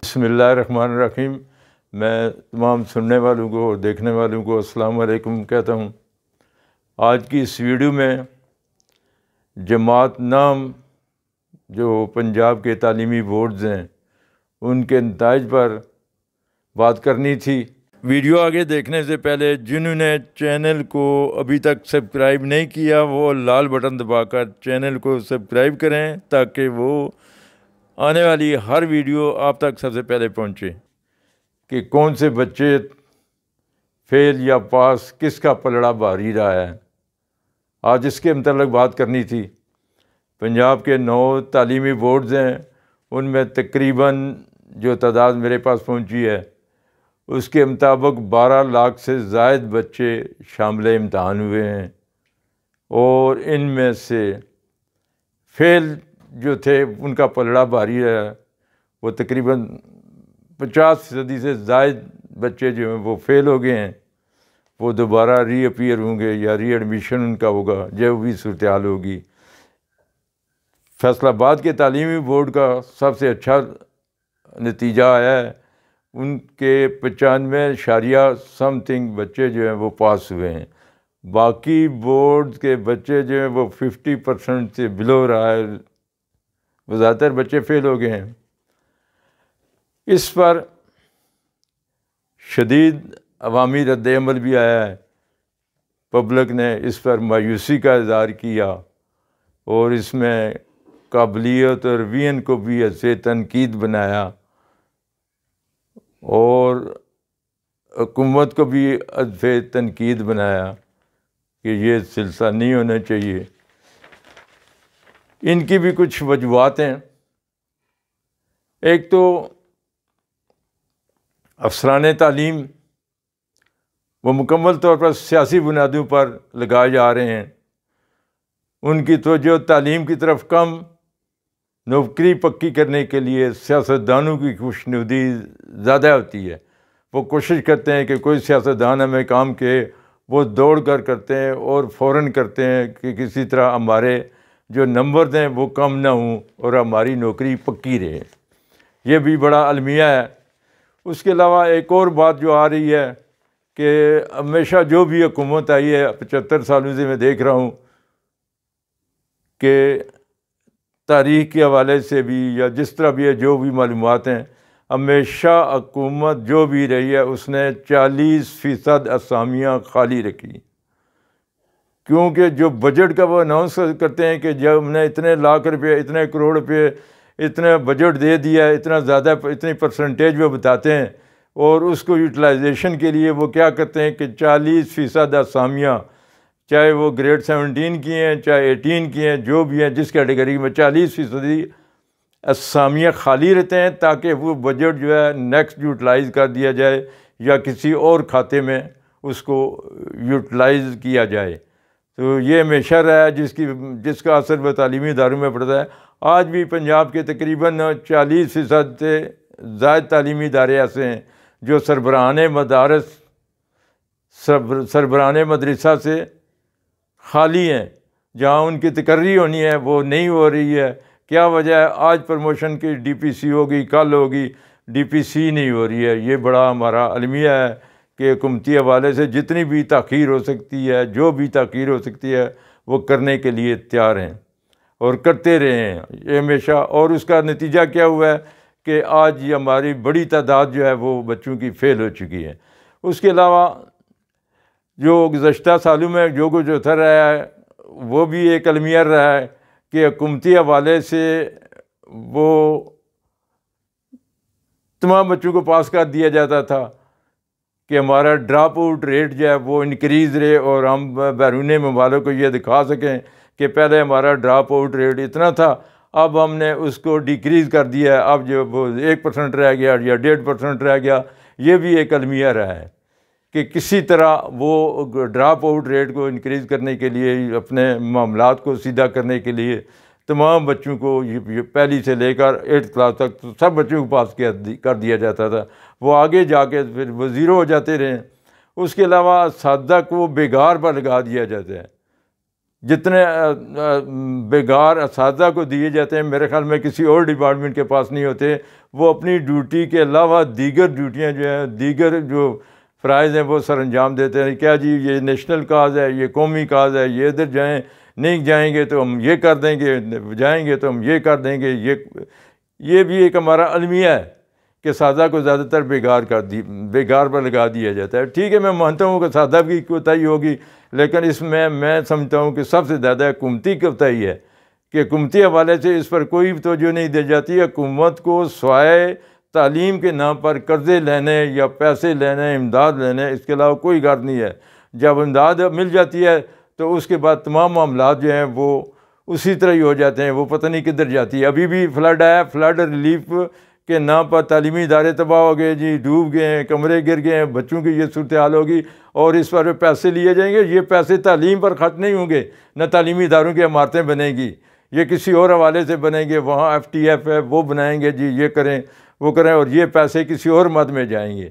بسم اللہ الرحمن الرحیم۔ میں تمام سننے والوں کو اور دیکھنے والوں کو السلام علیکم کہتا ہوں۔ آج کی اس ویڈیو میں جماعت نام جو پنجاب کے تعلیمی بورڈز ہیں ان کے نتائج پر بات کرنی تھی۔ ویڈیو آگے دیکھنے سے پہلے جنہوں نے چینل کو ابھی تک سبسکرائب نہیں کیا وہ لال بٹن دبا کر چینل کو سبسکرائب کریں تاکہ وہ آنے والی ہر ویڈیو آپ تک سب سے پہلے پہنچے کہ کون سے بچے فیل یا پاس کس کا پلڑا بھاری رہا ہے۔ آج اس کے متعلق بات کرنی تھی۔ پنجاب کے 9 تعلیمی بورڈز ہیں، ان میں تقریباً جو تعداد میرے پاس پہنچی ہے اس کے مطابق 12 لاکھ سے زائد بچے شامل امتحان ہوئے ہیں، اور ان میں سے فیل جو تھے ان کا پلڑا بھاری رہا۔ وہ تقریباً 50% سے زائد بچے جو ہیں وہ فیل ہو گئے ہیں، وہ دوبارہ ری اپیئر ہوں گے یا ری ایڈمیشن ان کا ہوگا، جو بھی صورتحال ہوگی۔ فیصل آباد کے تعلیمی بورڈ کا سب سے اچھا نتیجہ آیا ہے، ان کے 95.something بچے جو ہیں وہ پاس ہوئے ہیں۔ باقی بورڈ کے بچے جو ہیں وہ 50% سے بلو رہا ہے، وہ زیادہ تر بچے فیل ہو گئے ہیں۔ اس پر شدید عوامی رد عمل بھی آیا ہے۔ پبلک نے اس پر مایوسی کا اظہار کیا اور اس میں قابلیت اور روین کو بھی ایسے تنقید بنایا، اور حکومت کو بھی ایسے تنقید بنایا کہ یہ سلسلہ نہیں ہونا چاہیے۔ ان کی بھی کچھ وجوہات ہیں۔ ایک تو افسران تعلیم وہ مکمل طور پر سیاسی بنیادوں پر لگائے جا رہے ہیں، ان کی توجہ تعلیم کی طرف کم، نوکری پکی کرنے کے لیے سیاستدانوں کی خوشنودی زیادہ ہوتی ہے۔ وہ کوشش کرتے ہیں کہ کوئی سیاستدان ہمیں کام کے وہ دوڑ کر کرتے ہیں اور فوراً کرتے ہیں کہ کسی طرح ہمارے جو نمبر دیں وہ کم نہ ہوں اور ہماری نوکری پکی رہے۔ یہ بھی بڑا المیہ ہے۔ اس کے علاوہ ایک اور بات جو آ رہی ہے کہ ہمیشہ جو بھی حکومت آئی ہے 75 سالوں سے میں دیکھ رہا ہوں کہ تاریخ کے حوالے سے بھی یا جس طرح بھی ہے جو بھی معلومات ہیں، ہمیشہ حکومت جو بھی رہی ہے اس نے 40% اسامیاں خالی رکھی، کیونکہ جو بجٹ کا وہ اناؤنس کرتے ہیں کہ جب ہم نے اتنے لاکھ روپے، اتنے کروڑ روپے، اتنا بجٹ دے دیا ہے، اتنا زیادہ، اتنی پرسنٹیج وہ بتاتے ہیں، اور اس کو یوٹیلائزیشن کے لیے وہ کیا کرتے ہیں کہ 40% اسامیاں، چاہے وہ گریڈ 17 کی ہیں چاہے 18 کی ہیں، جو بھی ہیں جس کیٹیگری میں 40% اسامیاں خالی رہتے ہیں تاکہ وہ بجٹ جو ہے نیکسٹ یوٹیلائز کر دیا جائے یا کسی اور کھاتے میں اس کو یوٹیلائز کیا جائے۔ تو یہ ہمیشہ رہا ہے جس کا اثر وہ تعلیمی اداروں میں پڑتا ہے۔ آج بھی پنجاب کے تقریباً 40% سے زائد تعلیمی ادارے ایسے ہیں جو سربراہان مدرسہ سے خالی ہیں، جہاں ان کی تقرری ہونی ہے وہ نہیں ہو رہی ہے۔ کیا وجہ ہے؟ آج پروموشن کی ڈی پی سی ہوگی، کل ہوگی، ڈی پی سی نہیں ہو رہی ہے۔ یہ بڑا ہمارا المیہ ہے کہ حکومتی حوالے سے جتنی بھی تاخیر ہو سکتی ہے، جو بھی تاخیر ہو سکتی ہے وہ کرنے کے لیے تیار ہیں اور کرتے رہے ہیں یہ ہمیشہ۔ اور اس کا نتیجہ کیا ہوا ہے کہ آج یہ ہماری بڑی تعداد جو ہے وہ بچوں کی فیل ہو چکی ہے۔ اس کے علاوہ جو گزشتہ سالوں میں جو کچھ ہوتا رہا ہے وہ بھی ایک المیہ رہا ہے کہ حکومتی حوالے سے وہ تمام بچوں کو پاس کر دیا جاتا تھا کہ ہمارا ڈراپ آؤٹ ریٹ جو ہے وہ انکریز رہے اور ہم بیرونی ممالک کو یہ دکھا سکیں کہ پہلے ہمارا ڈراپ آؤٹ ریٹ اتنا تھا، اب ہم نے اس کو ڈیکریز کر دیا ہے، اب جو وہ 1% رہ گیا یا 1.5% رہ گیا۔ یہ بھی ایک المیہ رہا ہے کہ کسی طرح وہ ڈراپ آؤٹ ریٹ کو انکریز کرنے کے لیے، اپنے معاملات کو سیدھا کرنے کے لیے تمام بچوں کو یہ پہلی سے لے کر 8th کلاس تک سب بچوں کو پاس کر دیا جاتا تھا۔ وہ آگے جا کے پھر وہ زیرو ہو جاتے رہے۔ اس کے علاوہ اساتذہ کو بیگار پر لگا دیا جاتا ہے۔ جتنے بیکار اساتذہ کو دیے جاتے ہیں میرے خیال میں کسی اور ڈپارٹمنٹ کے پاس نہیں ہوتے. وہ اپنی ڈیوٹی کے علاوہ دیگر ڈیوٹیاں جو ہیں، دیگر جو فرائض ہیں وہ سر انجام دیتے ہیں. کیا جی یہ نیشنل کاز ہے، یہ قومی کاز ہے، یہ ادھر جائیں، نہیں جائیں گے تو ہم یہ کر دیں گے، جائیں گے تو ہم یہ کر دیں گے. یہ بھی ایک ہمارا المیہ ہے کہ اساتذہ کو زیادہ تر بیکار پر لگا دیا جاتا ہے. ٹھیک ہے، میں مانتا ہوں کہ اساتذہ کی کوتاہی ہوگی، لیکن اس میں سمجھتا ہوں کہ سب سے زیادہ حکومتی کوتاہی ہے کہ حکومتی حوالے سے اس پر کوئی توجہ نہیں دی جاتی. حکومت کو سوائے تعلیم کے نام پر قرضے لینے یا پیسے لینے، امداد لینے، اس کے علاوہ کوئی غرض نہیں ہے. جب امداد مل جاتی ہے تو اس کے بعد تمام معاملات جو ہیں وہ اسی طرح ہی ہو جاتے ہیں، وہ پتہ نہیں کدھر جاتی ہے. ابھی بھی فلڈ آیا، فلڈ ریلیف کے نام پر تعلیمی ادارے تباہ ہو گئے جی، ڈوب گئے ہیں، کمرے گر گئے ہیں، بچوں کی یہ صورتحال ہوگی اور اس پر پیسے لیے جائیں گے. یہ پیسے تعلیم پر خرچ نہیں ہوں گے، نہ تعلیمی اداروں کی عمارتیں بنیں گی، یہ کسی اور حوالے سے بنیں گے. وہاں FTF ہے، وہ بنائیں گے جی، یہ کریں وہ کریں، اور یہ پیسے کسی اور مد میں جائیں گے.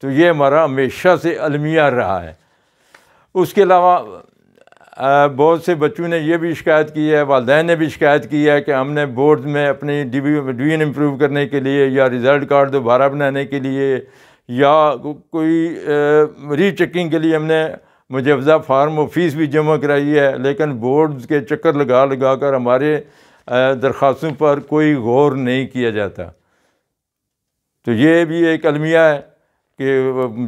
تو یہ ہمارا ہمیشہ سے المیہ رہا ہے. اس کے علاوہ بہت سے بچوں نے یہ بھی شکایت کی ہے، والدین نے بھی شکایت کی ہے کہ ہم نے بورڈ میں اپنی ڈویژن امپروو کرنے کے لیے یا رزلٹ کارڈ دوبارہ بنانے کے لیے یا کوئی ری چیکنگ کے لیے ہم نے مجوزہ فارم و فیس بھی جمع کرائی ہے، لیکن بورڈ کے چکر لگا کر ہمارے درخواستوں پر کوئی غور نہیں کیا جاتا. تو یہ بھی ایک المیہ ہے کہ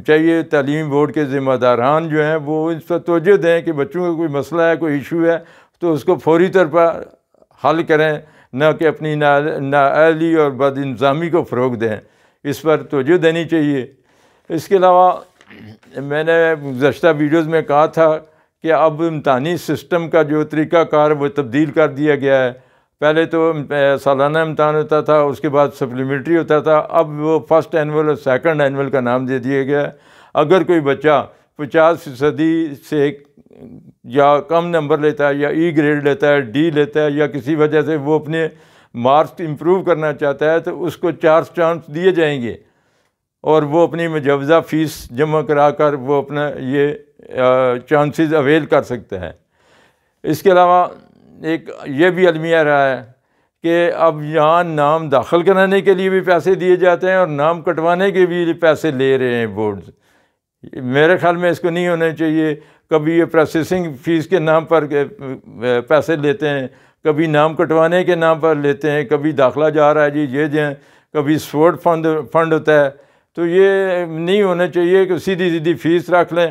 چاہیے تعلیمی بورڈ کے ذمہ داران جو ہیں وہ اس پر توجہ دیں کہ بچوں کا کوئی مسئلہ ہے، کوئی ایشو ہے تو اس کو فوری طور پر حل کریں، نہ کہ اپنی نااہلی اور بد انتظامی کو فروغ دیں. اس پر توجہ دینی چاہیے. اس کے علاوہ میں نے گزشتہ ویڈیوز میں کہا تھا کہ اب امتحانی سسٹم کا جو طریقہ کار وہ تبدیل کر دیا گیا ہے. پہلے تو سالانہ امتحان ہوتا تھا، اس کے بعد سپلیمنٹری ہوتا تھا، اب وہ فرسٹ اینول اور سیکنڈ اینول کا نام دے دیا گیا ہے. اگر کوئی بچہ 50% سے یا کم نمبر لیتا ہے یا ای گریڈ لیتا ہے، ڈی لیتا ہے، یا کسی وجہ سے وہ اپنے مارکس امپروو کرنا چاہتا ہے تو اس کو 4 چانس دیے جائیں گے اور وہ اپنی مجوزہ فیس جمع کرا کر وہ اپنا یہ چانسز اویل کر سکتے ہیں. اس کے علاوہ ایک یہ بھی المیہ رہا ہے کہ اب یہاں نام داخل کرانے کے لیے بھی پیسے دیے جاتے ہیں اور نام کٹوانے کے بھی پیسے لے رہے ہیں بورڈز. میرے خیال میں اس کو نہیں ہونا چاہیے. کبھی یہ پروسیسنگ فیس کے نام پر پیسے لیتے ہیں، کبھی نام کٹوانے کے نام پر لیتے ہیں، کبھی داخلہ جا رہا ہے جی یہ دیں، کبھی سپورٹ فنڈ ہوتا ہے. تو یہ نہیں ہونا چاہیے کہ سیدھی فیس رکھ لیں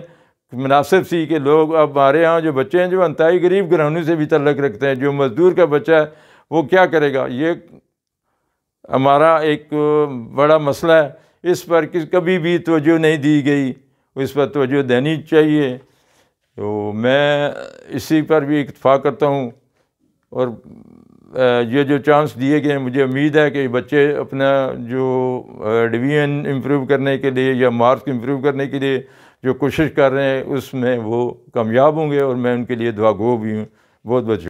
مناسب سی کہ لوگ. اب ہمارے ہاں جو بچے ہیں جو انتہائی غریب گھرانوں سے بھی تعلق رکھتے ہیں، جو مزدور کا بچہ ہے وہ کیا کرے گا؟ یہ ہمارا ایک بڑا مسئلہ ہے. اس پر کبھی بھی توجہ نہیں دی گئی، اس پر توجہ دینی چاہیے. تو میں اسی پر بھی اتفاق کرتا ہوں. اور یہ جو چانس دیے گئے ہیں، مجھے امید ہے کہ بچے اپنا جو ڈویژن امپروو کرنے کے لیے یا مارکس امپروو کرنے کے لیے جو کوشش کر رہے ہیں اس میں وہ کامیاب ہوں گے، اور میں ان کے لیے دعا گو بھی ہوں. بہت بہت